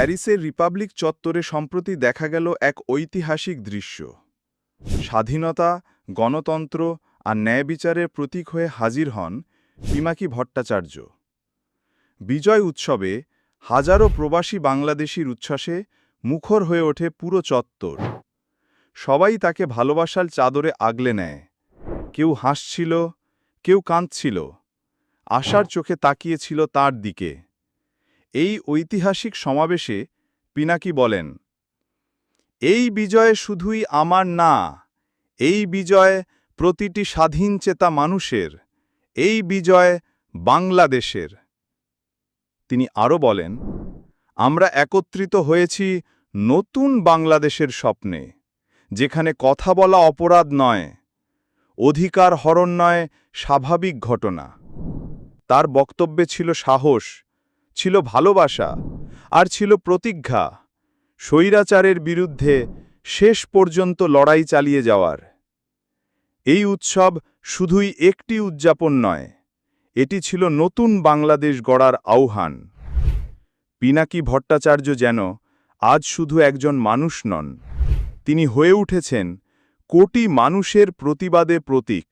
প্যারিসের রিপাবলিক চত্বরে সম্প্রতি দেখা গেল এক ঐতিহাসিক দৃশ্য। স্বাধীনতা, গণতন্ত্র আর ন্যায়বিচারের প্রতীক হয়ে হাজির হন পিনাকি ভট্টাচার্য। বিজয় উৎসবে হাজারো প্রবাসী বাংলাদেশির উচ্ছ্বাসে মুখর হয়ে ওঠে পুরো চত্বর। সবাই তাকে ভালোবাসার চাদরে আগলে নেয়। কেউ হাসছিল, কেউ কাঁদছিল, আশার চোখে তাকিয়েছিল তার দিকে। এই ঐতিহাসিক সমাবেশে পিনাকি বলেন, এই বিজয় শুধুই আমার না, এই বিজয় প্রতিটি স্বাধীনচেতা মানুষের, এই বিজয় বাংলাদেশের। তিনি আরও বলেন, আমরা একত্রিত হয়েছি নতুন বাংলাদেশের স্বপ্নে, যেখানে কথা বলা অপরাধ নয়, অধিকার হরণ নয়, স্বাভাবিক ঘটনা। তার বক্তব্যে ছিল সাহস, ছিল ভালোবাসা, আর ছিল প্রতিজ্ঞা স্বৈরাচারের বিরুদ্ধে শেষ পর্যন্ত লড়াই চালিয়ে যাওয়ার। এই উৎসব শুধুই একটি উদযাপন নয়, এটি ছিল নতুন বাংলাদেশ গড়ার আহ্বান। পিনাকি ভট্টাচার্য যেন আজ শুধু একজন মানুষ নন, তিনি হয়ে উঠেছেন কোটি মানুষের প্রতিবাদে প্রতীক।